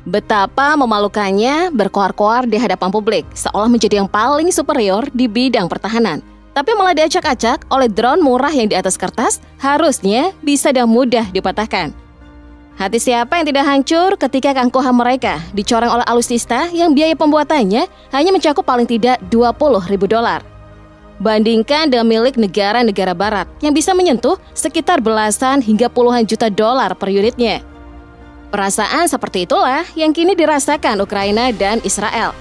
Betapa memalukannya berkoar-koar di hadapan publik, seolah menjadi yang paling superior di bidang pertahanan. Tapi malah diacak-acak oleh drone murah yang di atas kertas, harusnya bisa dan mudah dipatahkan. Hati siapa yang tidak hancur ketika keangkuhan mereka dicoreng oleh alutsista yang biaya pembuatannya hanya mencakup paling tidak $20.000. Bandingkan dengan milik negara-negara barat yang bisa menyentuh sekitar belasan hingga puluhan juta dolar per unitnya. Perasaan seperti itulah yang kini dirasakan Ukraina dan Israel.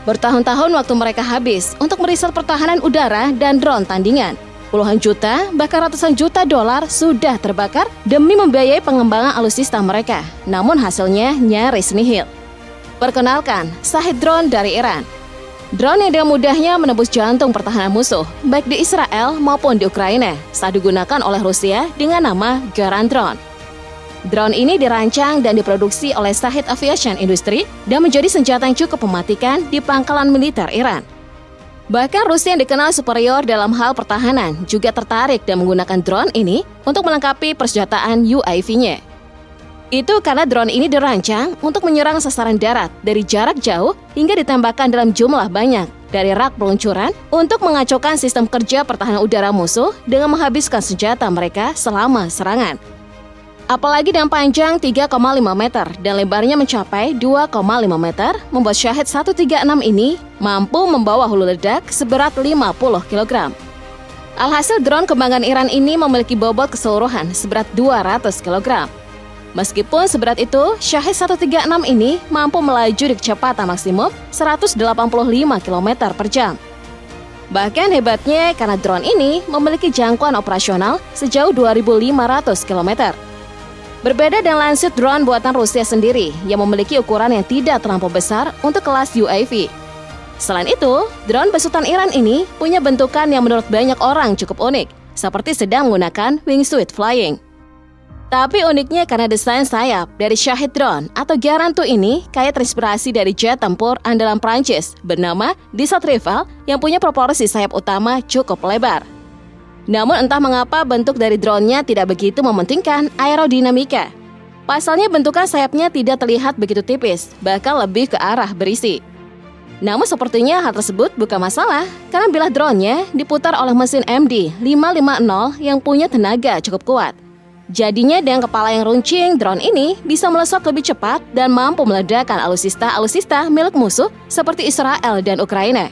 Bertahun-tahun waktu mereka habis untuk meriset pertahanan udara dan drone tandingan. Puluhan juta, bahkan ratusan juta dolar sudah terbakar demi membiayai pengembangan alutsista mereka. Namun hasilnya nyaris nihil. Perkenalkan, Shahed drone dari Iran. Drone yang dengan mudahnya menembus jantung pertahanan musuh, baik di Israel maupun di Ukraina, saat digunakan oleh Rusia dengan nama Garand drone. Drone ini dirancang dan diproduksi oleh Shahed Aviation Industry dan menjadi senjata yang cukup mematikan di pangkalan militer Iran. Bahkan Rusia yang dikenal superior dalam hal pertahanan juga tertarik dan menggunakan drone ini untuk melengkapi persenjataan UAV-nya. Itu karena drone ini dirancang untuk menyerang sasaran darat dari jarak jauh hingga ditembakkan dalam jumlah banyak dari rak peluncuran untuk mengacaukan sistem kerja pertahanan udara musuh dengan menghabiskan senjata mereka selama serangan. Apalagi dengan panjang 3,5 meter dan lebarnya mencapai 2,5 meter, membuat Shahed 136 ini mampu membawa hulu ledak seberat 50 kg. Alhasil drone kembangan Iran ini memiliki bobot keseluruhan seberat 200 kg. Meskipun seberat itu, Shahed 136 ini mampu melaju di kecepatan maksimum 185 km per jam. Bahkan hebatnya karena drone ini memiliki jangkauan operasional sejauh 2.500 km. Berbeda dengan Lancet drone buatan Rusia sendiri yang memiliki ukuran yang tidak terlampau besar untuk kelas UAV. Selain itu, drone besutan Iran ini punya bentukan yang menurut banyak orang cukup unik, seperti sedang menggunakan wingsuit flying. Tapi uniknya karena desain sayap dari Shahed drone atau Garand II ini kaya terinspirasi dari jet tempur andalan Prancis bernama Dassault Rafale yang punya proporsi sayap utama cukup lebar. Namun entah mengapa bentuk dari drone-nya tidak begitu mementingkan aerodinamika. Pasalnya bentukan sayapnya tidak terlihat begitu tipis, bahkan lebih ke arah berisi. Namun sepertinya hal tersebut bukan masalah, karena bilah drone-nya diputar oleh mesin MD550 yang punya tenaga cukup kuat. Jadinya dengan kepala yang runcing, drone ini bisa melesat lebih cepat dan mampu meledakkan alutsista milik musuh seperti Israel dan Ukraina.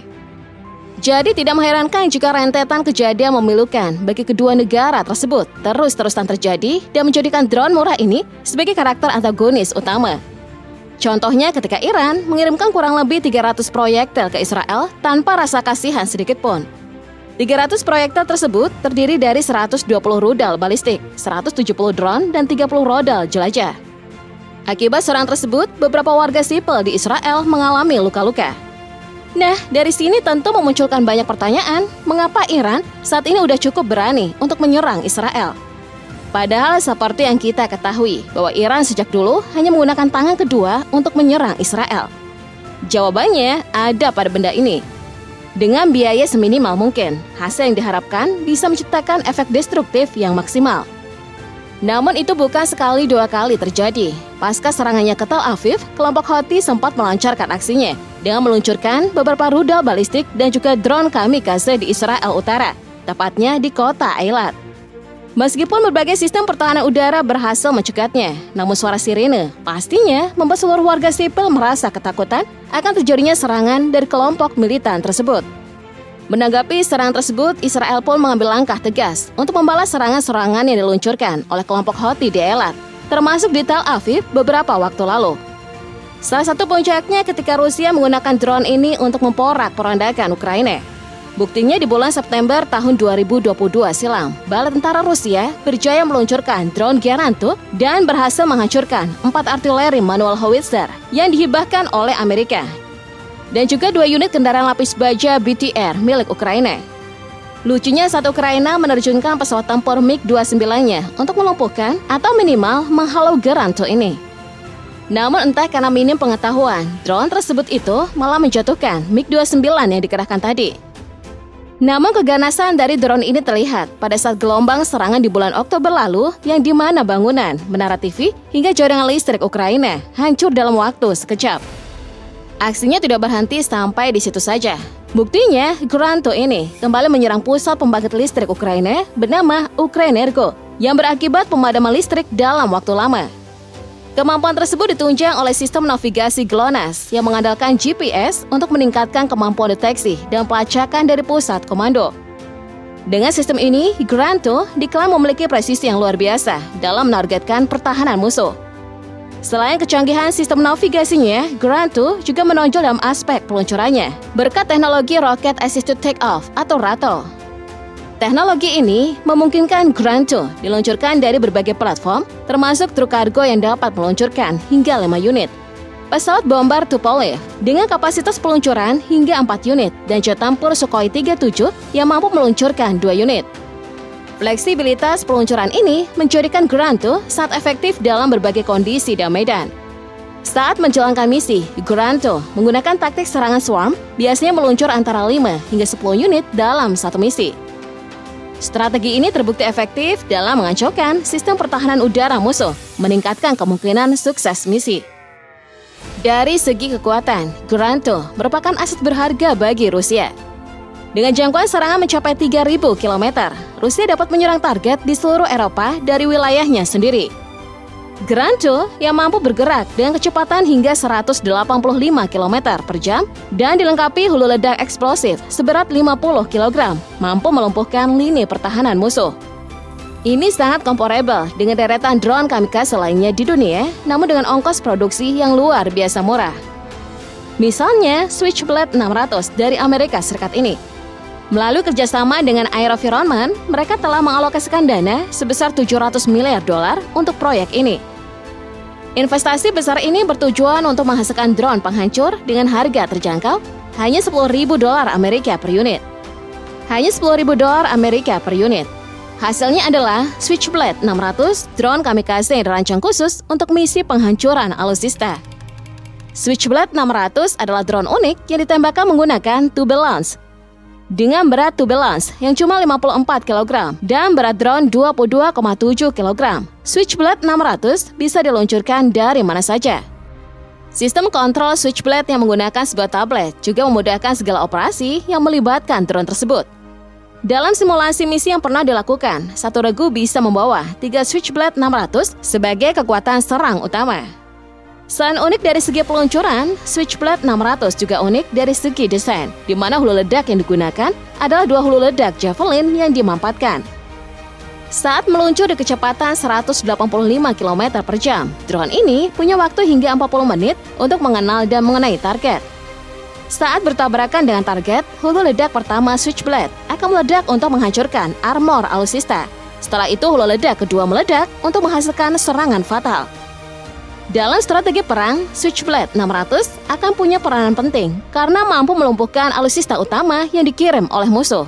Jadi tidak mengherankan jika rentetan kejadian memilukan bagi kedua negara tersebut terus-terusan terjadi dan menjadikan drone murah ini sebagai karakter antagonis utama. Contohnya ketika Iran mengirimkan kurang lebih 300 proyektil ke Israel tanpa rasa kasihan sedikit pun. 300 proyektil tersebut terdiri dari 120 rudal balistik, 170 drone, dan 30 rudal jelajah. Akibat serangan tersebut, beberapa warga sipil di Israel mengalami luka-luka. Nah, dari sini tentu memunculkan banyak pertanyaan, mengapa Iran saat ini udah cukup berani untuk menyerang Israel? Padahal seperti yang kita ketahui, bahwa Iran sejak dulu hanya menggunakan tangan kedua untuk menyerang Israel. Jawabannya ada pada benda ini. Dengan biaya seminimal mungkin, hasil yang diharapkan bisa menciptakan efek destruktif yang maksimal. Namun itu bukan sekali dua kali terjadi. Pasca serangannya ke Tel Aviv, kelompok Houthi sempat melancarkan aksinya dengan meluncurkan beberapa rudal balistik dan juga drone kamikaze di Israel Utara, tepatnya di kota Eilat. Meskipun berbagai sistem pertahanan udara berhasil mencegahnya, namun suara sirene pastinya membuat seluruh warga sipil merasa ketakutan akan terjadinya serangan dari kelompok militan tersebut. Menanggapi serangan tersebut, Israel pun mengambil langkah tegas untuk membalas serangan-serangan yang diluncurkan oleh kelompok Houthi di Eilat, termasuk di Tel Aviv beberapa waktu lalu. Salah satu puncaknya ketika Rusia menggunakan drone ini untuk memporak-porandakan Ukraina. Buktinya di bulan September tahun 2022 silam, bala tentara Rusia berjaya meluncurkan drone Garand II dan berhasil menghancurkan 4 artileri manual howitzer yang dihibahkan oleh Amerika. Dan juga 2 unit kendaraan lapis baja BTR milik Ukraina. Lucunya saat Ukraina menerjunkan pesawat tempur MiG-29-nya untuk melumpuhkan atau minimal menghalau Garand II ini. Namun entah karena minim pengetahuan, drone tersebut itu malah menjatuhkan MiG-29 yang dikerahkan tadi. Namun keganasan dari drone ini terlihat pada saat gelombang serangan di bulan Oktober lalu yang di mana bangunan, menara TV, hingga jaringan listrik Ukraina hancur dalam waktu sekejap. Aksinya tidak berhenti sampai di situ saja. Buktinya, Granto ini kembali menyerang pusat pembangkit listrik Ukraina bernama Ukrenergo yang berakibat pemadaman listrik dalam waktu lama. Kemampuan tersebut ditunjang oleh sistem navigasi GLONASS yang mengandalkan GPS untuk meningkatkan kemampuan deteksi dan pelacakan dari pusat komando. Dengan sistem ini, Granto diklaim memiliki presisi yang luar biasa dalam menargetkan pertahanan musuh. Selain kecanggihan sistem navigasinya, Granto juga menonjol dalam aspek peluncurannya berkat teknologi Rocket Assisted Takeoff atau RATO. Teknologi ini memungkinkan Granto diluncurkan dari berbagai platform, termasuk truk kargo yang dapat meluncurkan hingga 5 unit. Pesawat bombar Tupolev dengan kapasitas peluncuran hingga 4 unit dan jet tempur Sukhoi 37 yang mampu meluncurkan 2 unit. Fleksibilitas peluncuran ini menjadikan Granto sangat efektif dalam berbagai kondisi dan medan. Saat menjalankan misi, Granto menggunakan taktik serangan swarm, biasanya meluncur antara 5 hingga 10 unit dalam satu misi. Strategi ini terbukti efektif dalam mengacaukan sistem pertahanan udara musuh, meningkatkan kemungkinan sukses misi. Dari segi kekuatan, Granto merupakan aset berharga bagi Rusia. Dengan jangkauan serangan mencapai 3.000 km, Rusia dapat menyerang target di seluruh Eropa dari wilayahnya sendiri. Granto yang mampu bergerak dengan kecepatan hingga 185 km per jam dan dilengkapi hulu ledak eksplosif seberat 50 kg, mampu melumpuhkan lini pertahanan musuh. Ini sangat comparable dengan deretan drone kamikaze lainnya di dunia, namun dengan ongkos produksi yang luar biasa murah. Misalnya Switchblade 600 dari Amerika Serikat ini. Melalui kerjasama dengan Aerovironment, mereka telah mengalokasikan dana sebesar $700 miliar untuk proyek ini. Investasi besar ini bertujuan untuk menghasilkan drone penghancur dengan harga terjangkau, hanya $10.000 Amerika per unit. Hanya $10.000 Amerika per unit. Hasilnya adalah Switchblade 600, drone kamikaze yang dirancang khusus untuk misi penghancuran alutsista. Switchblade 600 adalah drone unik yang ditembakkan menggunakan tube launch. Dengan berat tube launch yang cuma 54 kg dan berat drone 22,7 kg, Switchblade 600 bisa diluncurkan dari mana saja. Sistem kontrol Switchblade yang menggunakan sebuah tablet juga memudahkan segala operasi yang melibatkan drone tersebut. Dalam simulasi misi yang pernah dilakukan, satu regu bisa membawa 3 Switchblade 600 sebagai kekuatan serang utama. Selain unik dari segi peluncuran, Switchblade 600 juga unik dari segi desain, di mana hulu ledak yang digunakan adalah 2 hulu ledak Javelin yang dimampatkan. Saat meluncur di kecepatan 185 km per jam, drone ini punya waktu hingga 40 menit untuk mengenal dan mengenai target. Saat bertabrakan dengan target, hulu ledak pertama Switchblade akan meledak untuk menghancurkan armor alutsista. Setelah itu, hulu ledak kedua meledak untuk menghasilkan serangan fatal. Dalam strategi perang, Switchblade 600 akan punya peranan penting karena mampu melumpuhkan alutsista utama yang dikirim oleh musuh.